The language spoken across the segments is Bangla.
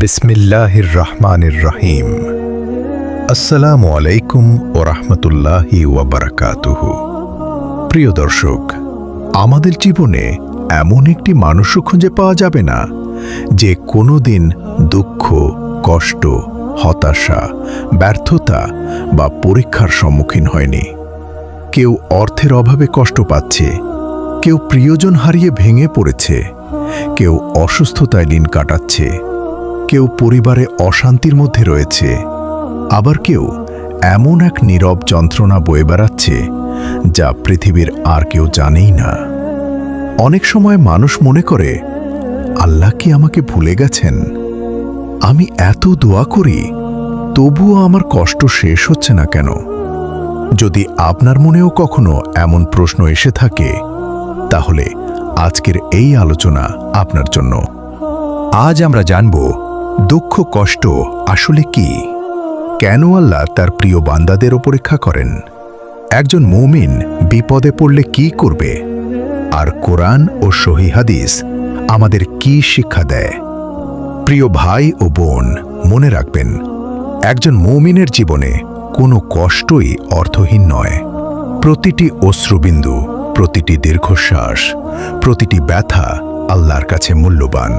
বিসমিল্লাহির রহমানির রহিম। আসসালামু আলাইকুম ওয়া রাহমাতুল্লাহি ওয়া বারাকাতুহু। প্রিয় দর্শক, আমাদের জীবনে এমন একটি মানুষও খুঁজে পাওয়া যাবে না যে কোনোদিন দুঃখ, কষ্ট, হতাশা, ব্যর্থতা বা পরীক্ষার সম্মুখীন হয়নি। কেউ অর্থের অভাবে কষ্ট পাচ্ছে, কেউ প্রিয়জন হারিয়ে ভেঙে পড়েছে, কেউ অসুস্থতায় দিন কাটাচ্ছে, কেউ পরিবারে অশান্তির মধ্যে রয়েছে, আবার কেউ এমন এক নীরব যন্ত্রণা বয়ে বেড়াচ্ছে যা পৃথিবীর আর কেউ জানেই না। অনেক সময় মানুষ মনে করে, আল্লাহ কি আমাকে ভুলে গেছেন? আমি এত দোয়া করি, তবুও আমার কষ্ট শেষ হচ্ছে না কেন? যদি আপনার মনেও কখনো এমন প্রশ্ন এসে থাকে, তাহলে আজকের এই আলোচনা আপনার জন্য। আজ আমরা জানব দুঃখ কষ্ট আসলে কি, কেন আল্লাহ তার প্রিয় বান্দাদের পরীক্ষা করেন, একজন মুমিন বিপদে পড়লে কি করবে, আর কোরআন ও সহিহ হাদিস আমাদের কি শিক্ষা দেয়। প্রিয় ভাই ও বোন, মনে রাখবেন, একজন মুমিনের জীবনে কোনো কষ্টই অর্থহীন নয়। প্রতিটি অশ্রুবিন্দু, প্রতিটি দীর্ঘশ্বাস, প্রতিটি ব্যথা আল্লাহর কাছে মূল্যবান।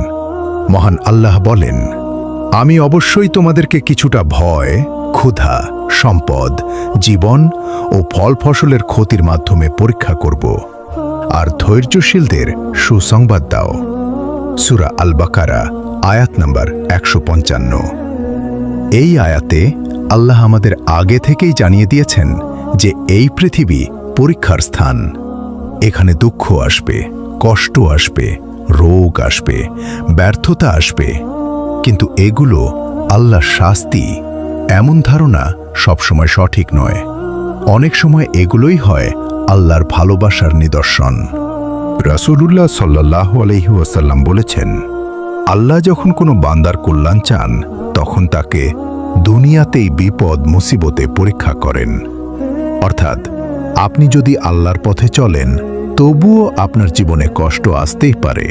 মহান আল্লাহ বলেন, আমি অবশ্যই তোমাদেরকে কিছুটা ভয়, ক্ষুধা, সম্পদ, জীবন ও ফল ফসলের ক্ষতির মাধ্যমে পরীক্ষা করব, আর ধৈর্যশীলদের সুসংবাদ দাও। সূরা আল বাকারা আয়াত নম্বর 155। এই আয়াতে আল্লাহ আমাদের আগে থেকেই জানিয়ে দিয়েছেন যে এই পৃথিবী পরীক্ষার স্থান। এখানে দুঃখ আসবে, কষ্ট আসবে, রোগ আসবে, ব্যর্থতা আসবে, কিন্তু এগুলো আল্লাহর শাস্তি, এমন ধারণা সবসময় সঠিক নয়। অনেক সময় এগুলোই হয় আল্লাহর ভালোবাসার নিদর্শন। রাসূলুল্লাহ সাল্লাল্লাহু আলাইহি ওয়াসাল্লাম বলেছেন, আল্লাহ যখন কোনো বান্দার কল্যাণ চান, তখন তাকে দুনিয়াতেই বিপদ মুসিবতে পরীক্ষা করেন। অর্থাৎ আপনি যদি আল্লাহর পথে চলেন, তবুও আপনার জীবনে কষ্ট আসতেই পারে,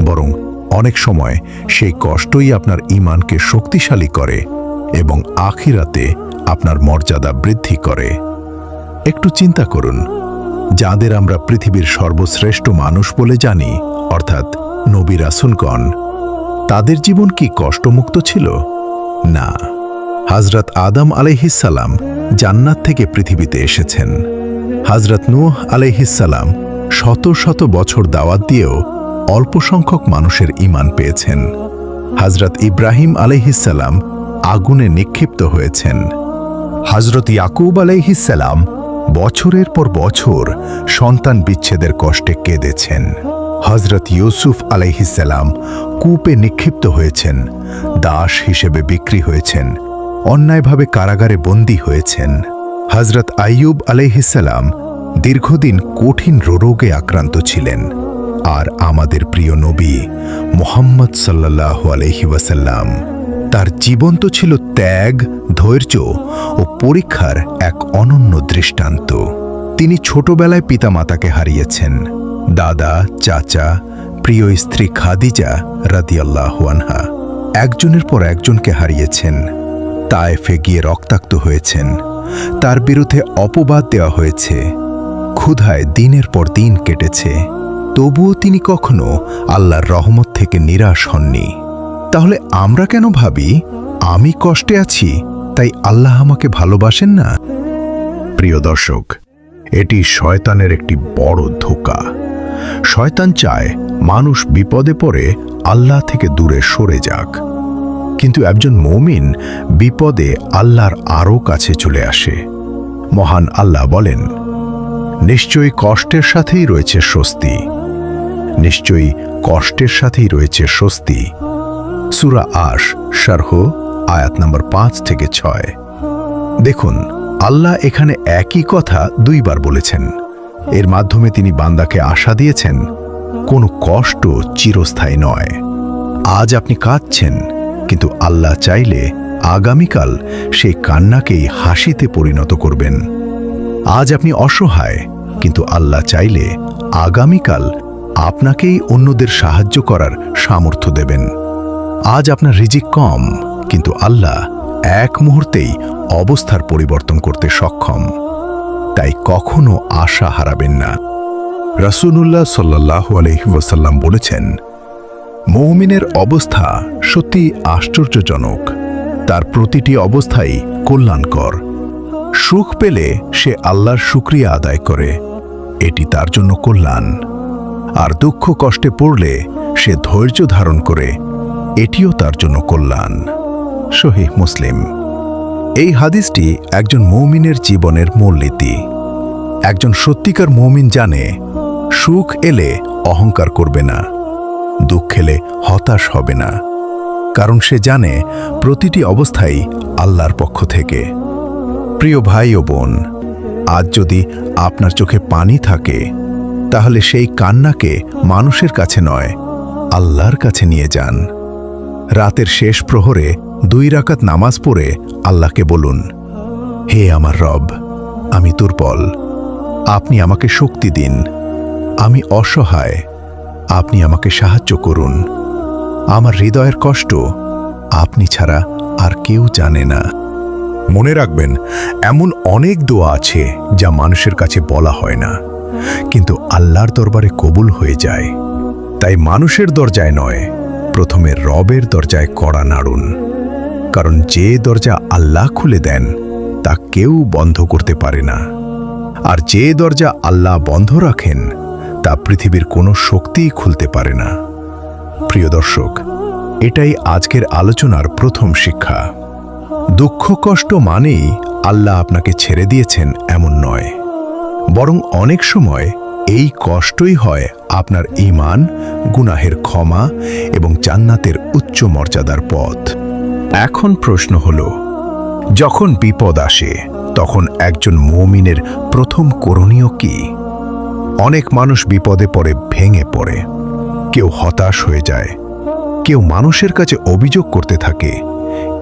বরং অনেক সময় সেই কষ্টই আপনার ঈমানকে শক্তিশালী করে এবং আখিরাতে আপনার মর্যাদা বৃদ্ধি করে। একটু চিন্তা করুন, যাদের আমরা পৃথিবীর সর্বশ্রেষ্ঠ মানুষ বলে জানি, অর্থাৎ নবী রাসূলগণ, তাদের জীবন কি কষ্টমুক্ত ছিল? না। হযরত আদম আলাইহিস সালাম জান্নাত থেকে পৃথিবীতে এসেছেন। হযরত নূহ আলাইহিস সালাম শত শত বছর দাওয়াত দিয়েও অল্প সংখ্যক মানুষের ঈমান পেয়েছেন। হযরত ইব্রাহিম আলাইহিস সালাম আগুনে নিক্ষিপ্ত হয়েছেন। হযরত ইয়াকুব আলাইহিস সালাম বছরের পর বছর সন্তান বিচ্ছেদের কষ্টে কেঁদেছেন। হযরত ইউসুফ আলাইহিস সালাম কূপে নিক্ষিপ্ত হয়েছেন, দাস হিসেবে বিক্রি হয়েছেন, অন্যায়ভাবে কারাগারে বন্দী হয়েছেন। হযরত আইয়ুব আলাইহিস সালাম দীর্ঘদিন কঠিন রোগে আক্রান্ত ছিলেন। আর আমাদের প্রিয় নবী মুহাম্মদ সাল্লাল্লাহু আলাইহি ওয়াসাল্লাম, তার জীবন তো ছিল ত্যাগ, ধৈর্য ও পরীক্ষার এক অনন্য দৃষ্টান্ত। তিনি ছোটবেলায় পিতামাতাকে হারিয়েছেন, দাদা, চাচা, প্রিয় স্ত্রী খাদিজা রাদিয়াল্লাহু আনহা একজনের পর একজনকে হারিয়েছেন। তায়েফে গিয়ে রক্তাক্ত হয়েছেন, তার বিরুদ্ধে অপবাদ দেওয়া হয়েছে, ক্ষুধায় দিনের পর দিন কেটেছে, তবুও তিনি কখনো আল্লাহর রহমত থেকে নিরাশ হননি। তাহলে আমরা কেন ভাবি, আমি কষ্টে আছি তাই আল্লাহ আমাকে ভালোবাসেন না? প্রিয় দর্শক, এটি শয়তানের একটি বড় ধোঁকা। শয়তান চায় মানুষ বিপদে পড়ে আল্লাহ থেকে দূরে সরে যাক, কিন্তু একজন মুমিন বিপদে আল্লাহর আরও কাছে চলে আসে। মহান আল্লাহ বলেন, নিশ্চয়ই কষ্টের সাথেই রয়েছে স্বস্তি, নিশ্চয়ই কষ্টের সাথেই রয়েছে স্বস্তি। সূরা আশ শারহ আয়াত নম্বর 5 থেকে 6। দেখুন, আল্লাহ এখানে একই কথা দুইবার বলেছেন। এর মাধ্যমে তিনি বান্দাকে আশা দিয়েছেন, কোনো কষ্ট চিরস্থায়ী নয়। আজ আপনি কাঁদছেন, কিন্তু আল্লাহ চাইলে আগামীকাল সেই কান্নাকেই হাসিতে পরিণত করবেন। আজ আপনি অসহায়, কিন্তু আল্লাহ চাইলে আগামীকাল আপনাকেই অন্যদের সাহায্য করার সামর্থ্য দেবেন। আজ আপনার রিজিক কম, কিন্তু আল্লাহ এক মুহূর্তেই অবস্থার পরিবর্তন করতে সক্ষম। তাই কখনো আশা হারাবেন না। রাসূলুল্লাহ সাল্লাল্লাহু আলাইহি ওয়াসাল্লাম বলেছেন, মুমিনের অবস্থা সত্যি আশ্চর্যজনক। তার প্রতিটি অবস্থাই কল্যাণকর। সুখ পেলে সে আল্লাহর শুকরিয়া আদায় করে, এটি তার জন্য কল্যাণ। আর দুঃখ কষ্টে পড়লে সে ধৈর্য ধারণ করে, এটিও তার জন্য কল্যাণ। সহিহ মুসলিম। এই হাদিসটি একজন মুমিনের জীবনের মূলনীতি। একজন সত্যিকার মুমিন জানে, সুখ এলে অহংকার করবে না, দুঃখ এলে হতাশ হবে না, কারণ সে জানে প্রতিটি অবস্থাই আল্লাহর পক্ষ থেকে। প্রিয় ভাই ও বোন, আজ যদি আপনার চোখে পানি থাকে, তাহলে সেই কান্নাকে মানুষের কাছে নয়, আল্লাহর কাছে নিয়ে যান। রাতের শেষ প্রহরে 2 রাকাত নামাজ পড়ে আল্লাহকে বলুন, হে আমার রব, আমি দুর্বল, আপনি আমাকে শক্তি দিন। আমি অসহায়, আপনি আমাকে সাহায্য করুন। আমার হৃদয়ের কষ্ট আপনি ছাড়া আর কেউ জানে না। মনে রাখবেন, এমন অনেক দোয়া আছে যা মানুষের কাছে বলা হয় না, কিন্তু আল্লাহর দরবারে কবুল হয়ে যায়। তাই মানুষের দরজায় নয়, প্রথমে রবের দরজায় কড়া নাড়ুন। কারণ যে দরজা আল্লাহ খুলে দেন তা কেউ বন্ধ করতে পারে না, আর যে দরজা আল্লাহ বন্ধ রাখেন তা পৃথিবীর কোনো শক্তিই খুলতে পারে না। প্রিয় দর্শক, এটাই আজকের আলোচনার প্রথম শিক্ষা। দুঃখ কষ্ট মানেই আল্লাহ আপনাকে ছেড়ে দিয়েছেন এমন নয়, বরং অনেক সময় এই কষ্টই হয় আপনার ঈমান, গুনাহের ক্ষমা এবং জান্নাতের উচ্চ মর্যাদার পথ। এখন প্রশ্ন হলো, যখন বিপদ আসে তখন একজন মুমিনের প্রথম করণীয় কি? অনেক মানুষ বিপদে পড়ে ভেঙে পড়ে, কেউ হতাশ হয়ে যায়, কেউ মানুষের কাছে অভিযোগ করতে থাকে,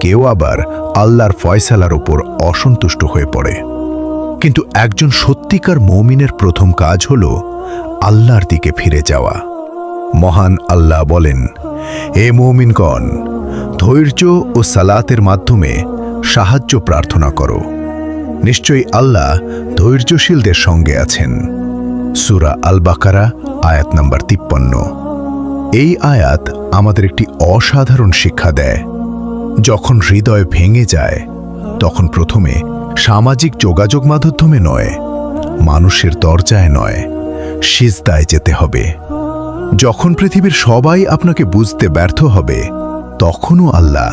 কেউ আবার আল্লাহর ফয়সালার উপর অসন্তুষ্ট হয়ে পড়ে। কিন্তু একজন সত্যিকার মুমিনের প্রথম কাজ হল আল্লাহর দিকে ফিরে যাওয়া। মহান আল্লাহ বলেন, হে মুমিনগণ, ধৈর্য ও সালাতের মাধ্যমে সাহায্য প্রার্থনা করো। নিশ্চয়ই আল্লাহ ধৈর্যশীলদের সঙ্গে আছেন। সূরা আল বাকারা আয়াত নাম্বার 53। এই আয়াত আমাদের একটি অসাধারণ শিক্ষা দেয়। যখন হৃদয় ভেঙে যায়, তখন প্রথমে সামাজিক যোগাযোগ মাধ্যমে নয়, মানুষের দরজায় নয়, সিজদায় যেতে হবে। যখন পৃথিবীর সবাই আপনাকে বুঝতে ব্যর্থ হবে, তখনও আল্লাহ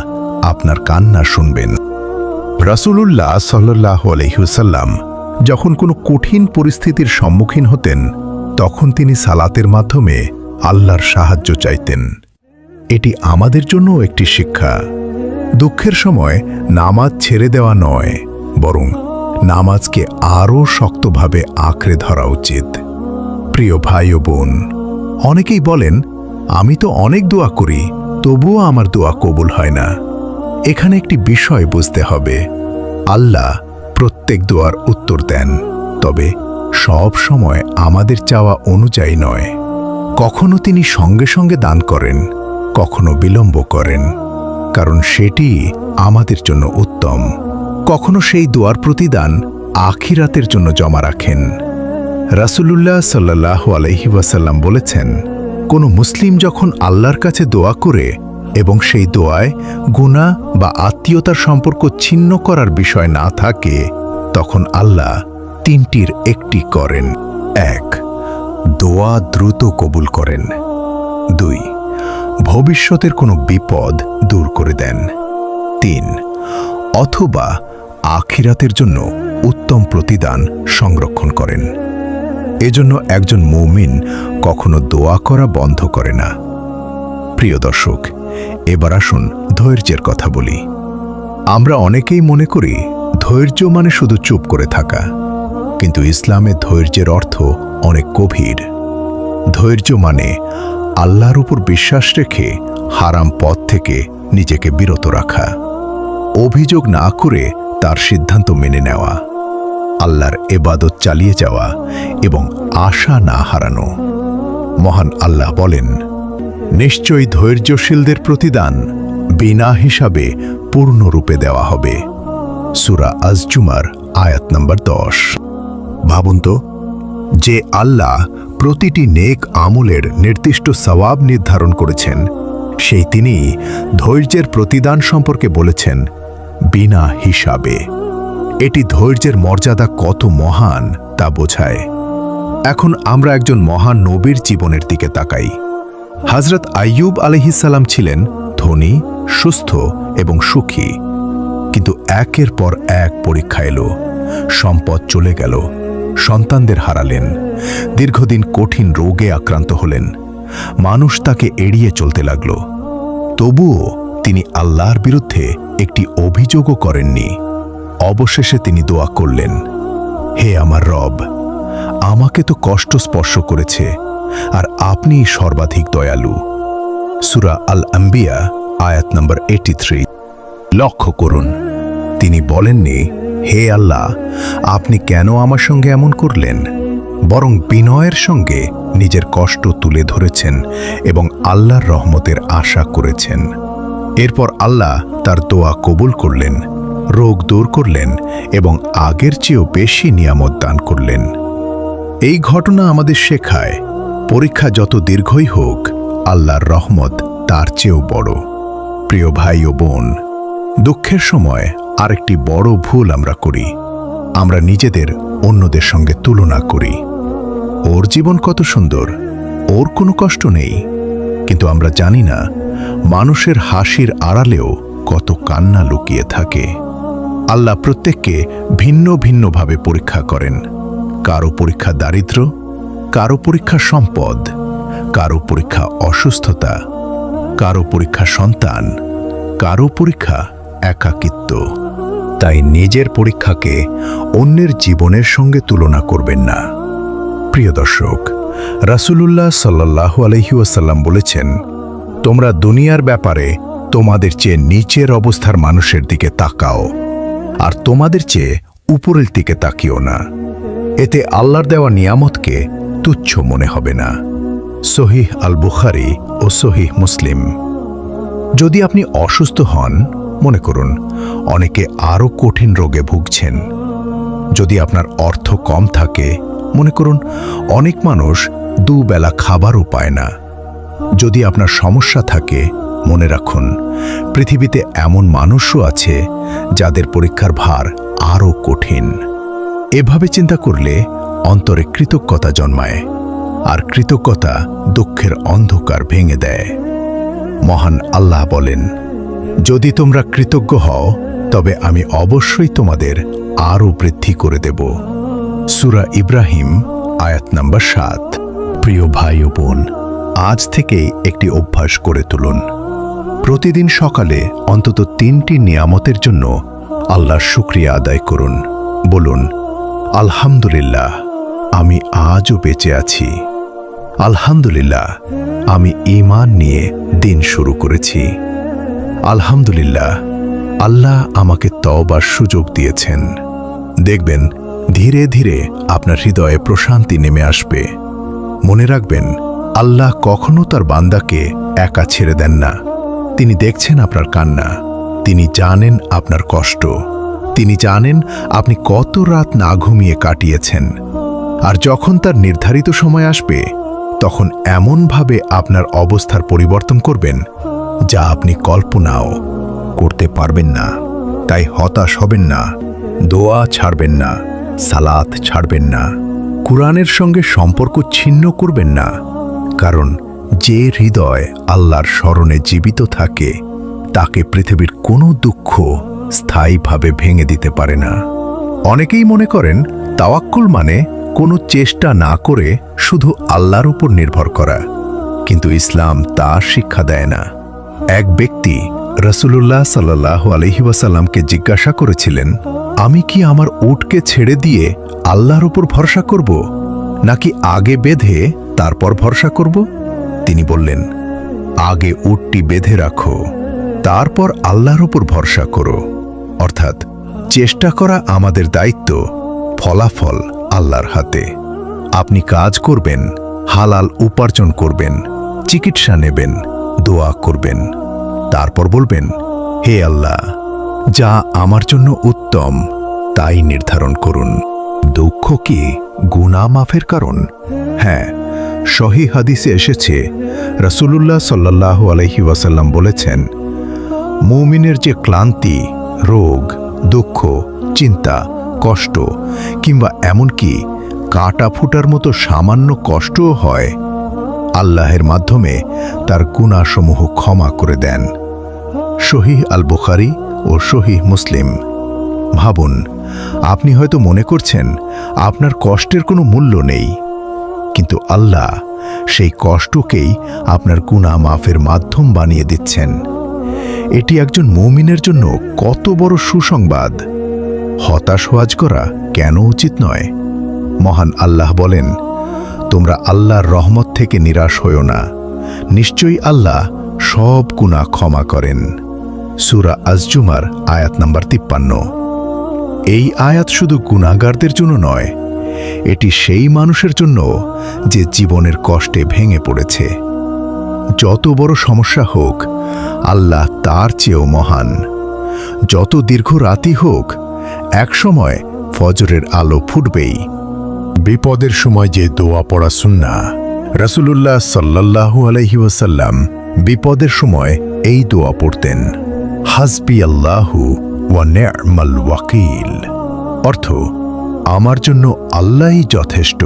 আপনার কান্না শুনবেন। রাসূলুল্লাহ সাল্লাল্লাহু আলাইহি ওয়াসাল্লাম যখন কোনো কঠিন পরিস্থিতির সম্মুখীন হতেন, তখন তিনি সালাতের মাধ্যমে আল্লাহর সাহায্য চাইতেন। এটি আমাদের জন্য একটি শিক্ষা। দুঃখের সময় নামাজ ছেড়ে দেওয়া নয়, বরং নামাজকে আরও শক্তভাবে আঁকড়ে ধরা উচিত। প্রিয় ভাই ও বোন, অনেকেই বলেন, আমি তো অনেক দোয়া করি, তবুও আমার দোয়া কবুল হয় না। এখানে একটি বিষয় বুঝতে হবে, আল্লাহ প্রত্যেক দোয়ার উত্তর দেন, তবে সব সময় আমাদের চাওয়া অনুযায়ী নয়। কখনো তিনি সঙ্গে সঙ্গে দান করেন, কখনো বিলম্ব করেন, কারণ সেটি আমাদের জন্য উত্তম। কখনো সেই দোয়ার প্রতিদান আখিরাতের জন্য জমা রাখেন। রাসূলুল্লাহ সাল্লাল্লাহু আলাইহি ওয়াসাল্লাম বলেছেন, কোনো মুসলিম যখন আল্লাহর কাছে দোয়া করে এবং সেই দোয়ায় গুনাহ বা আত্মীয়তার সম্পর্ক ছিন্ন করার বিষয় না থাকে, তখন আল্লাহ 3টির একটি করেন। 1. দোয়া দ্রুত কবুল করেন। 2. ভবিষ্যতের কোনো বিপদ দূর করে দেন। 3. অথবা আখিরাতের জন্য উত্তম প্রতিদান সংরক্ষণ করেন। এজন্য একজন মুমিন কখনো দোয়া করা বন্ধ করে না। প্রিয় দর্শক, এবার আসুন ধৈর্যের কথা বলি। আমরা অনেকেই মনে করি ধৈর্য মানে শুধু চুপ করে থাকা, কিন্তু ইসলামে ধৈর্যের অর্থ অনেক গভীর। ধৈর্য মানে আল্লাহর উপর বিশ্বাস রেখে হারাম পথ থেকে নিজেকে বিরত রাখা, অভিযোগ না করে তার সিদ্ধান্ত মেনে নেওয়া, আল্লাহর ইবাদত চালিয়ে যাওয়া এবং আশা না হারানো। মহান আল্লাহ বলেন, নিশ্চয়ই ধৈর্যশীলদের প্রতিদান বিনা হিসাবে পূর্ণরূপে দেওয়া হবে। সূরা আজ-জুমার আয়াত নম্বর 10। ভাবুন তো, যে আল্লাহ প্রতিটি নেক আমলের নির্দিষ্ট সওয়াব নির্ধারণ করেছেন, সেই তিনি ধৈর্যের প্রতিদান সম্পর্কে বলেছেন বিনা হিসাবে। এটি ধৈর্যের মর্যাদা কত মহান তা বোঝায়। এখন আমরা একজন মহান নবীর জীবনের দিকে তাকাই। হযরত আইয়ুব আলাইহিসসালাম ছিলেন ধনী, সুস্থ এবং সুখী। কিন্তু একের পর এক পরীক্ষা এলো, সম্পদ চলে গেল, সন্তানদের হারালেন, দীর্ঘদিন কঠিন রোগে আক্রান্ত হলেন, মানুষ তাকে এড়িয়ে চলতে লাগল। তবুও তিনি আল্লাহর বিরুদ্ধে একটি অভিযোগও করেননি। অবশেষে তিনি দোয়া করলেন, হে আমার রব, আমাকে তো কষ্ট স্পর্শ করেছে, আর আপনিই সর্বাধিক দয়ালু। সূরা আল-আম্বিয়া আয়াত নম্বর 83। লক্ষ্য করুন, তিনি বলেননি, হে আল্লাহ, আপনি কেন আমার সঙ্গে এমন করলেন, বরং বিনয়ের সঙ্গে নিজের কষ্ট তুলে ধরেছেন এবং আল্লাহর রহমতের আশা করেছেন। এরপর আল্লাহ তার দোয়া কবুল করলেন, রোগ দূর করলেন এবং আগের চেয়েও বেশি নিয়ামত দান করলেন। এই ঘটনা আমাদের শেখায়, পরীক্ষা যত দীর্ঘই হোক, আল্লাহর রহমত তার চেয়েও বড়। প্রিয় ভাই ও বোন, দুঃখের সময় আরেকটি বড় ভুল আমরা করি। আমরা নিজেদের অন্যদের সঙ্গে তুলনা করি। ওর জীবন কত সুন্দর, ওর কোনো কষ্ট নেই। কিন্তু আমরা জানি না, মানুষের হাসির আড়ালেও কত কান্না লুকিয়ে থাকে। আল্লাহ প্রত্যেককে ভিন্ন ভিন্নভাবে পরীক্ষা করেন। কারো পরীক্ষা দারিদ্র্য, কারো পরীক্ষা সম্পদ, কারো পরীক্ষা অসুস্থতা, কারো পরীক্ষা সন্তান, কারো পরীক্ষা একাকিত্ব। তাই নিজের পরীক্ষাকে অন্যের জীবনের সঙ্গে তুলনা করবেন না। প্রিয় দর্শক, রাসূলুল্লাহ সাল্লাল্লাহু আলাইহি ওয়াসাল্লাম বলেছেন, তোমরা দুনিয়ার ব্যাপারে তোমাদের চেয়ে নিচের অবস্থার মানুষের দিকে তাকাও, আর তোমাদের চেয়ে উপরের দিকে তাকিও না। এতে আল্লাহর দেওয়া নিয়ামতকে তুচ্ছ মনে হবে না। সহিহ আল বুখারী ও সহিহ মুসলিম। যদি আপনি অসুস্থ হন, মনে করুন অনেকে আরও কঠিন রোগে ভুগছেন। যদি আপনার অর্থ কম থাকে, মনে করুন অনেক মানুষ দুবেলা খাবারও পায় না। যদি আপনার সমস্যা থাকে, মনে রাখুন পৃথিবীতে এমন মানুষও আছে যাদের পরীক্ষার ভার আরও কঠিন। এভাবে চিন্তা করলে অন্তরে কৃতজ্ঞতা জন্মায়, আর কৃতজ্ঞতা দুঃখের অন্ধকার ভেঙে দেয়। মহান আল্লাহ বলেন, যদি তোমরা কৃতজ্ঞ হও, তবে আমি অবশ্যই তোমাদের আরও বৃদ্ধি করে দেব। সূরা ইব্রাহিম আয়াত নম্বর 7। প্রিয় ভাই ও বোন, আজ থেকেই একটি অভ্যাস করে তুলুন। প্রতিদিন সকালে অন্তত 3টি নিয়ামতের জন্য আল্লাহর শুকরিয়া আদায় করুন। বলুন, আলহামদুলিল্লাহ, আমি আজও বেঁচে আছি। আলহামদুলিল্লাহ, আমি ঈমান নিয়ে দিন শুরু করেছি। আলহামদুলিল্লাহ, আল্লাহ আমাকে তওবার সুযোগ দিয়েছেন। দেখবেন ধীরে ধীরে আপনার হৃদয়ে প্রশান্তি নেমে আসবে। মনে রাখবেন, আল্লাহ কখনো তার বান্দাকে একা ছেড়ে দেন না। তিনি দেখছেন আপনার কান্না, তিনি জানেন আপনার কষ্ট, তিনি জানেন আপনি কত রাত না ঘুমিয়ে কাটিয়েছেন। আর যখন তার নির্ধারিত সময় আসবে, তখন এমনভাবে আপনার অবস্থার পরিবর্তন করবেন যা আপনি কল্পনাও করতে পারবেন না। তাই হতাশ হবেন না, দোয়া ছাড়বেন না, সালাত ছাড়বেন না, কুরআনের সঙ্গে সম্পর্ক ছিন্ন করবেন না। কারণ যে হৃদয় আল্লাহর স্মরণে জীবিত থাকে, তাকে পৃথিবীর কোনো দুঃখ স্থায়ীভাবে ভেঙে দিতে পারে না। অনেকেই মনে করেন তাওয়াক্কুল মানে কোনো চেষ্টা না করে শুধু আল্লাহর উপর নির্ভর করা, কিন্তু ইসলাম তা শিক্ষা দেয় না। এক ব্যক্তি রাসূলুল্লাহ সাল্লাল্লাহু আলাইহি ওয়াসাল্লামকে জিজ্ঞাসা করেছিলেন, আমি কি আমার উটকে ছেড়ে দিয়ে আল্লাহর উপর ভরসা করব, নাকি আগে বেঁধে তারপর ভরসা করব? তিনি বললেন, আগে উটটি বেঁধে রাখো, তারপর আল্লাহর উপর ভরসা করো। অর্থাৎ চেষ্টা করা আমাদের দায়িত্ব, ফলাফল আল্লাহর হাতে। আপনি কাজ করবেন, হালাল উপার্জন করবেন, চিকিৎসা নেবেন, দোয়া করবেন। তারপর বলবেন, হে আল্লাহ, যা আমার জন্য উত্তম তাই নির্ধারণ করুন। দুঃখ কি গুনাহ মাফের কারণ? হ্যাঁ, সহিহ হাদিসে এসেছে, রাসূলুল্লাহ সাল্লাল্লাহু আলাইহি ওয়াসাল্লাম বলেছেন, মুমিনের যে ক্লান্তি, রোগ, দুঃখ, চিন্তা, কষ্ট কিংবা এমনকি কাঁটা ফুটার মতো সামান্য কষ্টও হয়, আল্লাহের মাধ্যমে তার গুনাহসমূহ ক্ষমা করে দেন। সহিহ আল বুখারী ও সহিহ মুসলিম। ভাবুন, আপনি হয়তো মনে করছেন আপনার কষ্টের কোনো মূল্য নেই, কিন্তু আল্লাহ সেই কষ্টকেই আপনার গুনাহ মাফের মাধ্যম বানিয়ে দিচ্ছেন। এটি একজন মুমিনের জন্য কত বড় সুসংবাদ! হতাশ হওয়া করা কেন উচিত নয়? মহান আল্লাহ বলেন, তোমরা আল্লাহর রহমত থেকে নিরাশ হইও না, নিশ্চয়ই আল্লাহ সব গুনাহ ক্ষমা করেন। সূরা আজ-জুমার আয়াত নাম্বার 53। এই আয়াত শুধু গুনাহগারদের জন্য নয়, এটি সেই মানুষের জন্য যে জীবনের কষ্টে ভেঙে পড়েছে। যত বড় সমস্যা হোক, আল্লাহ তার চেয়েও মহান। যত দীর্ঘ রাতই হোক, একসময় ফজরের আলো ফুটবেই। বিপদের সময় যে দোয়া পড়া সুন্নাহ, রাসূলুল্লাহ সাল্লাল্লাহু আলাইহি ওয়াসাল্লাম বিপদের সময় এই দোয়া পড়তেন, হাসবি আল্লাহু ওয়া নি'মাল ওয়াকিল। অর্থ, আমার জন্য আল্লাহই যথেষ্ট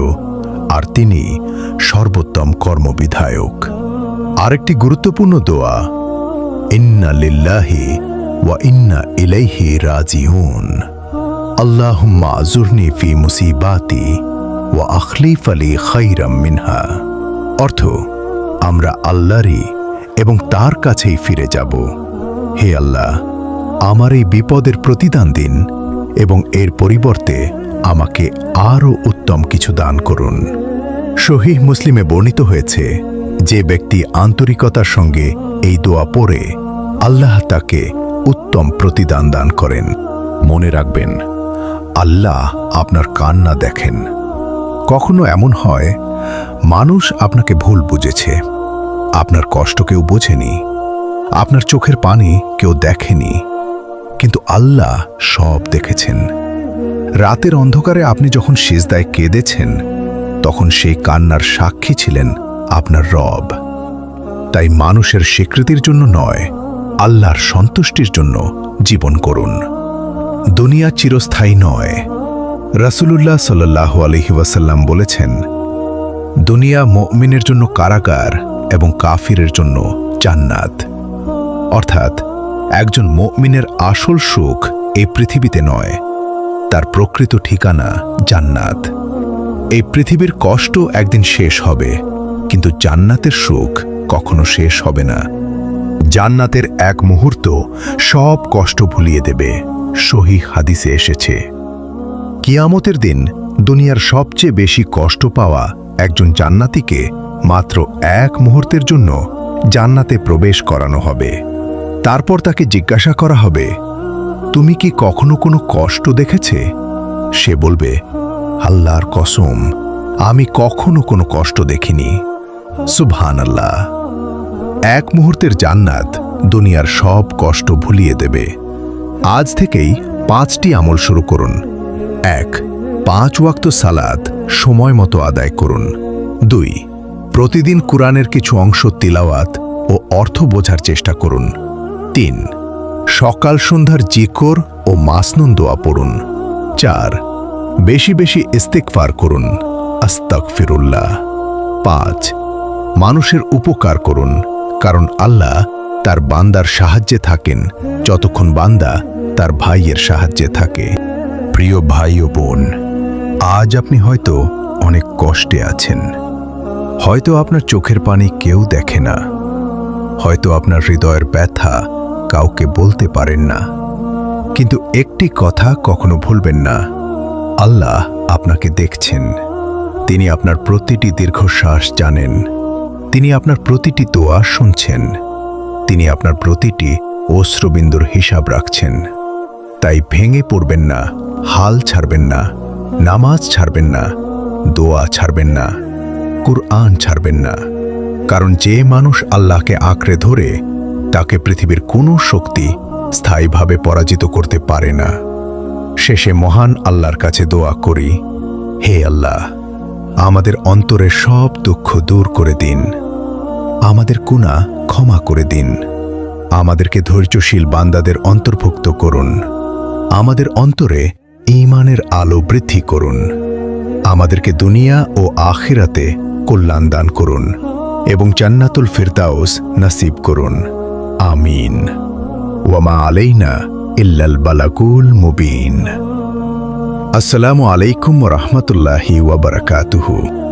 আর তিনি সর্বোত্তম কর্মবিধায়ক। আরেকটি গুরুত্বপূর্ণ দোয়া, ইন্না লিল্লাহি ওয়া ইন্না ইলাইহি রাজিউন। আল্লাহুম্মা আজুরনি ফি মুসিবাতি ওয়া আখলিফ লি খায়রাম মিনহা। অর্থ, আমরা আল্লাহরই এবং তার কাছেই ফিরে যাব। হে আল্লাহ, আমার এই বিপদের প্রতিদান দিন এবং এর পরিবর্তে আমাকে আরও উত্তম কিছু দান করুন। সহিহ মুসলিমে বর্ণিত হয়েছে, যে ব্যক্তি আন্তরিকতার সঙ্গে এই দোয়া পড়ে, আল্লাহ তাকে উত্তম প্রতিদান দান করেন। মনে রাখবেন, আল্লাহ আপনার কান্না দেখেন। কখনো এমন হয়, মানুষ আপনাকে ভুল বুঝেছে, আপনার কষ্ট কেউ বোঝেনি, আপনার চোখের পানি কেউ দেখেনি, কিন্তু আল্লাহ সব দেখেছেন। রাতের অন্ধকারে আপনি যখন সিজদায় কেঁদেছেন, তখন সেই কান্নার সাক্ষী ছিলেন আপনার রব। তাই মানুষের স্বীকৃতির জন্য নয়, আল্লাহর সন্তুষ্টির জন্য জীবন করুন। দুনিয়া চিরস্থায়ী নয়। রাসূলুল্লাহ সাল্লাল্লাহু আলাইহি ওয়াসাল্লাম বলেছেন, দুনিয়া মুমিনের জন্য কারাগার এবং কাফিরের জন্য জান্নাত। অর্থাৎ, একজন মুমিনের আসল সুখ এই পৃথিবীতে নয়, তার প্রকৃত ঠিকানা জান্নাত। এই পৃথিবীর কষ্ট একদিন শেষ হবে, কিন্তু জান্নাতের সুখ কখনো শেষ হবে না। জান্নাতের এক মুহূর্ত সব কষ্ট ভুলিয়ে দেবে। সহিহ হাদিসে এসেছে, কিয়ামতের দিন দুনিয়ার সবচেয়ে বেশি কষ্ট পাওয়া একজন জান্নাতীকে মাত্র এক মুহূর্তের জন্য জান্নাতে প্রবেশ করানো হবে। তারপর তাকে জিজ্ঞাসা করা হবে, তুমি কি কখনো কোনো কষ্ট দেখেছে? সে বলবে, আল্লাহর কসম, আমি কখনো কোনো কষ্ট দেখিনি। সুবহানাল্লাহ। এক মুহূর্তের জান্নাত দুনিয়ার সব কষ্ট ভুলিয়ে দেবে। আজ থেকেই 5টি আমল শুরু করুন। 1. 5 ওয়াক্ত সালাত সময় মতো আদায় করুন। 2. প্রতিদিন কুরআনের কিছু অংশ তিলাওয়াত ও অর্থ বোঝার চেষ্টা করুন। 3. সকাল সন্ধ্যার জিকর ও মাসনুন দোয়া পড়ুন। 4. বেশি বেশি ইস্তিগফার করুন, আস্তাগফিরুল্লাহ। 5. মানুষের উপকার করুন, কারণ আল্লাহ তার বান্দার সাহায্যে থাকেন যতক্ষণ বান্দা তার ভাইয়ের সাহায্যে থাকে। প্রিয় ভাই ও বোন, আজ আপনি হয়তো অনেক কষ্টে আছেন। হয়তো আপনার চোখের পানি কেউ দেখে না, হয়তো আপনার হৃদয়ের ব্যথা কাউকে বলতে পারেন না, কিন্তু একটি কথা কখনো ভুলবেন না, আল্লাহ আপনাকে দেখছেন। তিনি আপনার প্রতিটি দীর্ঘশ্বাস জানেন, তিনি আপনার প্রতিটি দোয়া শুনছেন, তিনি আপনার প্রতিটি অশ্রুবিন্দুর হিসাব রাখছেন। তাই ভেঙে পড়বেন না, হাল ছাড়বেন না, নামাজ ছাড়বেন না, দোয়া ছাড়বেন না, কুরআন ছাড়বেন না। কারণ যে মানুষ আল্লাহকে আঁকড়ে ধরে তাকে পৃথিবীর কোনো শক্তি স্থায়ীভাবে পরাজিত করতে পারে না। শেষে মহান আল্লাহর কাছে দোয়া করি, হে আল্লাহ, আমাদের অন্তরের সব দুঃখ দূর করে দিন, আমাদের গুনাহ ক্ষমা করে দিন, আমাদেরকে ধৈর্যশীল বান্দাদের অন্তর্ভুক্ত করুন, আমাদের অন্তরে ঈমানের আলো বৃদ্ধি করুন, আমাদেরকে দুনিয়া ও আখিরাতে কল্যাণ দান করুন এবং জান্নাতুল ফিরদাউস নসিব করুন। আমিন। ওয়ামা আলাইনা ইল্লাল বালাগুল মুবিন। আসসালামু আলাইকুম ওয়া রাহমাতুল্লাহি ওয়া বারাকাতুহু।